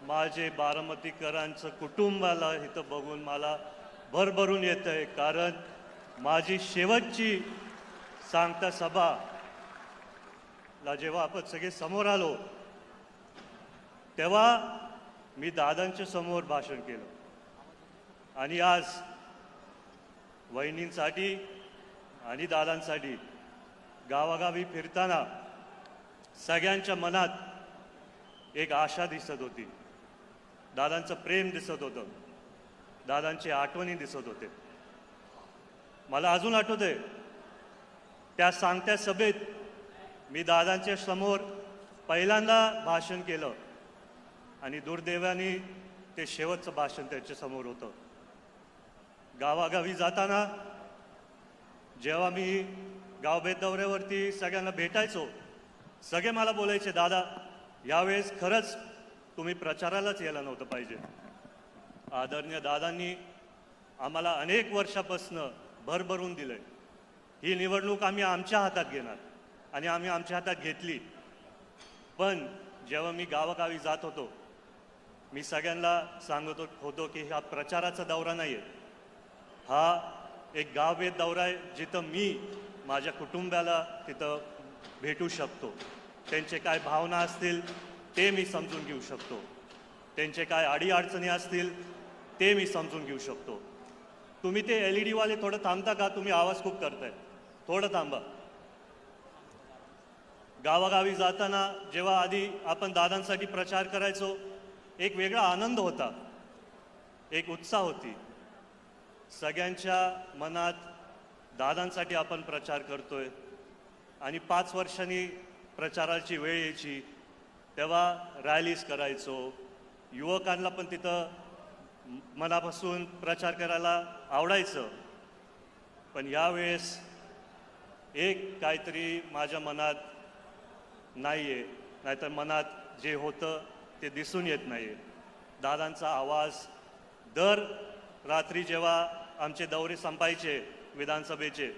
माझे बारामतीकरांचं कुटुंबाला इथं बघून मला भरभरून येतं आहे, कारण माझी शेवटची सांगता सभाला जेव्हा आपण सगळे समोर आलो तेव्हा मी दादांच्या समोर भाषण केलं आणि आज वहिनींसाठी आणि दादांसाठी गावागावी फिरताना सगळ्यांच्या मनात एक आशा दिसत होती, दादांचं प्रेम दिसत होतं, दादांची आठवणी दिसत होते. मला अजून आठवतंय त्या सांगत्या सभेत मी दादांच्या समोर पहिल्यांदा भाषण केलं आणि दुर्दैवाने ते शेवटचं भाषण त्यांच्या समोर होतं. गावागावी जाताना जेव्हा मी गावभेद दौऱ्यावरती सगळ्यांना भेटायचो, सगळे मला बोलायचे, दादा यावेळेस खरंच तुम्ही प्रचारालाच यायला नव्हतं पाहिजे. आदरणीय दादांनी आम्हाला अनेक वर्षापासून भरभरून दिलंय. ही निवडणूक आम्ही आमच्या हातात घेणार आणि आम्ही आमच्या हातात घेतली. पण जेव्हा मी गावागावी जात होतो मी सगळ्यांना सांगत होतो की हा प्रचाराचा दौरा नाही आहे, हा एक गावभेद दौरा आहे जिथं मी माझ्या कुटुंबाला तिथं भेटू शकतो, त्यांचे काय भावना असतील ते मी समजून घेऊ शकतो, त्यांचे काय अडीअडचणी असतील ते मी समजून घेऊ शकतो. तुम्ही ते LED वाले थोडं थांबता का? तुम्ही आवाज खूप करताय, थोडं थांबा. गावागावी जाताना जेव्हा आधी आपण दादांसाठी प्रचार करायचो एक वेगळा आनंद होता, एक उत्साह होती. सगळ्यांच्या मनात दादांसाठी आपण प्रचार करतोय आणि 5 वर्षांनी प्रचाराची वेळ यायची तेव्हा रॅलीज करायचो. युवकांना पण तिथं मनापासून प्रचार करायला आवडायचं. पण यावेळेस एक काहीतरी माझ्या मनात नाही आहे, नाहीतर मनात जे होतं ते दिसून येत नाही आहे. दादांचा आवाज दर रात्री जेव्हा आमचे दौरे संपायचे विधानसभेचे,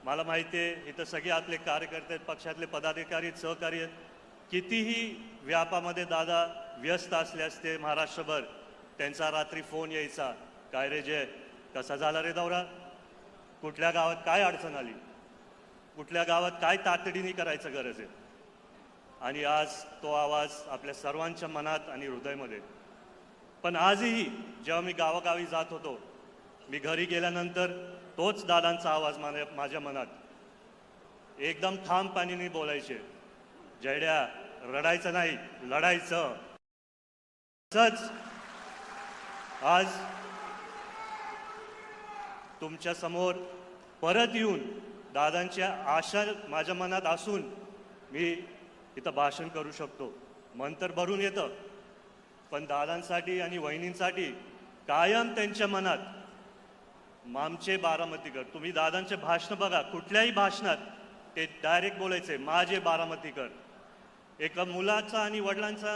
मला माहिती आहे इथं सगळे आपले कार्यकर्ते, पक्षातले पदाधिकारी, सहकारी आहेत, कितीही व्यापामध्ये दादा व्यस्त असले असते महाराष्ट्रभर, त्यांचा रात्री फोन यायचा, काय रे जय, कसा झाला रे दौरा, कुठल्या गावात काय अडचण आली, कुठल्या गावात काय तातडीने करायचं गरज आहे. आणि आज तो आवाज आपल्या सर्वांच्या मनात आणि हृदयामध्ये. पण आजही जेव्हा मी गावागावी जात होतो, मी घरी गेल्यानंतर तोच दादांचा आवाज माझ्या मनात एकदम ठामपणाने बोलायचे, जयड्या रडायचं नाही, लढायचं. तसंच आज तुमच्या समोर परत येऊन दादांच्या आशा माझ्या मनात असून मी इथं भाषण करू शकतो. मन तर भरून येतं, पण दादांसाठी आणि वहिनींसाठी कायम त्यांच्या मनात आमचे बारामतीकर. तुम्ही दादांचे भाषण बघा, कुठल्याही भाषणात ते डायरेक्ट बोलायचे माझे बारामतीकर. एका मुलाचा आणि वडिलांचा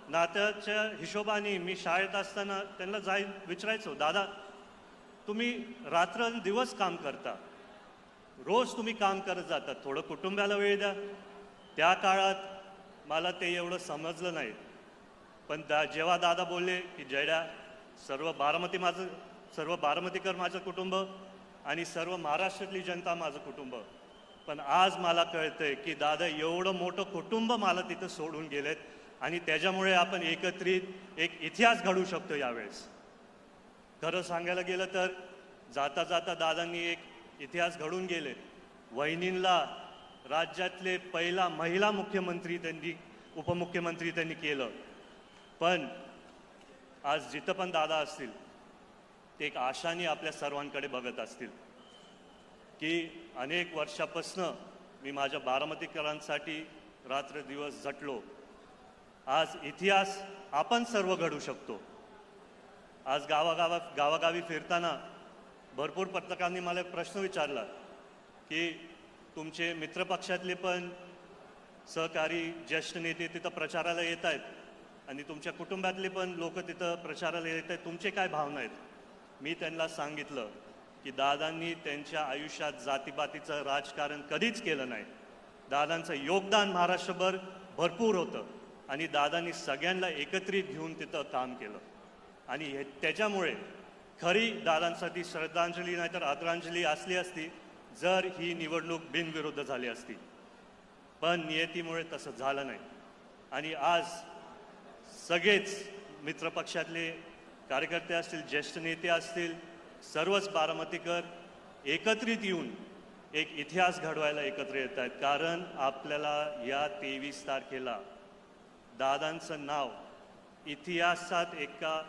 नात्याच्या हिशोबाने मी शाळेत असताना त्यांना विचारायचो, दादा तुम्ही रात्र दिवस काम करता, रोज तुम्ही काम करत जाता, थोडं कुटुंबाला वेळ द्या. त्या काळात मला ते एवढं समजलं नाही. पण जेव्हा दादा बोलले की जयड्या सर्व बारामतीकर माझं कुटुंब आणि सर्व महाराष्ट्रातली जनता माझं कुटुंब, पण आज मला कळतंय की दादा एवढं मोठं कुटुंब मला तिथं सोडून गेलेत आणि त्याच्यामुळे आपण एकत्रित एक इतिहास घडवू शकतो यावेळेस. खरं सांगायला गेलं तर जाता जाता दादांनी एक इतिहास घडवून गेले. वहिनींना राज्यातले पहिला महिला मुख्यमंत्री त्यांनी, उपमुख्यमंत्री त्यांनी केलं. पण आज जिथं पण दादा असतील ते एक आशाने आपल्या सर्वांकडे बघत असतील की अनेक वर्षापासनं मी माझ्या बारामतीकरांसाठी रात्र दिवस झटलो. आज इतिहास आपण सर्व घडवू शकतो. आज गावागावी फिरताना भरपूर पत्रकारांनी मला एक प्रश्न विचारला की तुमचे मित्रपक्षातले पण सहकारी ज्येष्ठ नेते तिथं प्रचाराला येत आहेत आणि तुमच्या कुटुंबातले पण लोक तिथं प्रचाराला येत आहेत, तुमचे काय भावना आहेत? मी त्यांना सांगितलं की दादांनी त्यांच्या आयुष्यात जातीपातीचं राजकारण कधीच केलं नाही. दादांचं योगदान महाराष्ट्रभर भरपूर होतं. आणि दादांनी सगळ्यांना एकत्रित घेऊन तिथं काम केलं. आणि त्याच्यामुळे खरी दादांसाठी श्रद्धांजली नाहीतर आदरांजली असली असती जर ही निवडणूक बिनविरुद्ध झाली असती. पण नियतीमुळे तसं झालं नाही. आणि आज सगळेच मित्रपक्षातले कार्यकर्ते असतील, ज्येष्ठ नेते असतील, सर्वच बारामतीकर एकत्रित येऊन एक इतिहास घडवायला एकत्र येत आहेत. कारण आपल्याला या 23 तारखेला दादांचं नाव इतिहासात एका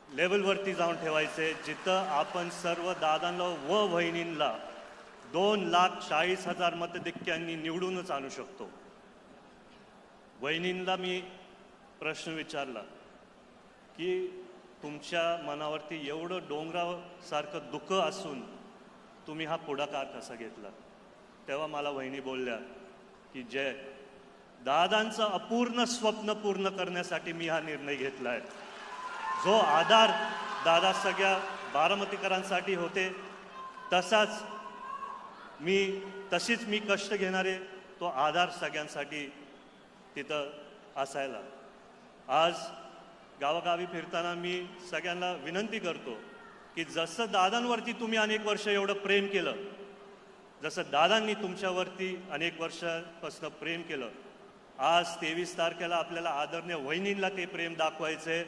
लेवलवरती जाऊन ठेवायचे, जिथं आपण सर्व दादांना व वहिनींना 2,40,000 मतधिक्यांनी निवडूनच आणू शकतो. वहिनींना मी प्रश्न विचारला की तुमच्या मनावरती एवढं डोंगरासारखं दुःख असून तुम्ही हा पुढाकार कसा घेतला. तेव्हा मला वहिनी बोलल्या की जय, दादांचं अपूर्ण स्वप्न पूर्ण करण्यासाठी मी हा निर्णय घेतला आहे. जो आधार दादा सगळ्या बारामतीकरांसाठी होते तशीच मी कष्ट घेणारे तो आधार सगळ्यांसाठी तिथं असायला. आज गावागावी फिरताना मी सगळ्यांना विनंती करतो की जसं दादांवरती तुम्ही अनेक वर्ष एवढं प्रेम केलं, जसं दादांनी तुमच्यावरती अनेक वर्षापासून प्रेम केलं, आज 23 तारखेला आपल्याला आदरणीय वहिनींना ते प्रेम दाखवायचंय.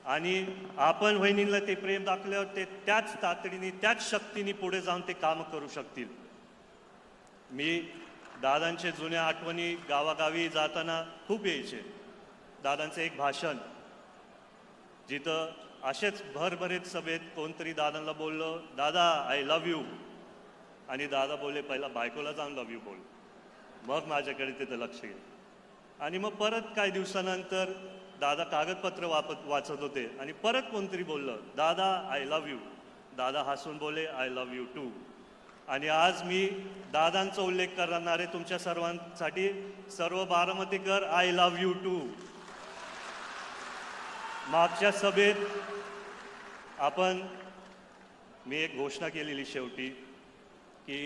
आणि आपण वहिनींना ते प्रेम दाखल्यावर ते त्याच तातडीने त्याच शक्तीने पुढे जाऊन ते काम करू शकतील. मी दादांचे जुन्या आठवणी गावागावी जाताना खूप यायचे. दादांचं एक भाषण जिथं असेच भरभरीत सभेत कोणतरी दादांना बोललं, दादा आय लव्ह यू, आणि दादा बोलले पहिला बायकोला जाऊन लव्ह यू बोल, मग माझ्याकडे तिथं लक्ष गेलं. आणि मग परत काही दिवसानंतर दादा कागदपत्र वाचत होते आणि परत कोणतरी बोललं, दादा आय लव्ह यू. दादा हसून बोले आय लव्ह यू टू. आणि आज मी दादांचा उल्लेख करणारे तुमच्या सर्वांसाठी सर्व बारामतीकर आय लव्ह यू टू. मागच्या सभेत मी एक घोषणा केलेली शेवटी की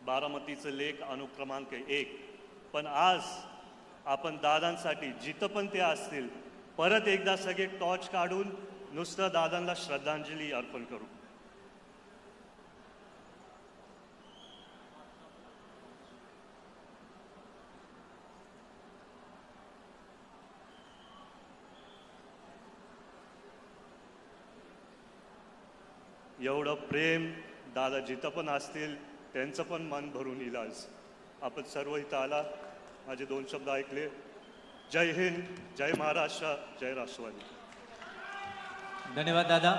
बारामतीचं लेख अनुक्रमांक 1. पण आज आपण दादांसाठी जिथं पण ते असतील परत एकदा सगळे टॉर्च काढून नुसतं दादांना श्रद्धांजली अर्पण करू. एवढं प्रेम दादा जिथं पण असतील त्यांचं पण मन भरून येईल. आज आपण सर्व इथं आला, माझे 2 शब्द ऐकले. जय हिंद, जय महाराष्ट्र, जय राष्ट्रवादी. धन्यवाद दादा.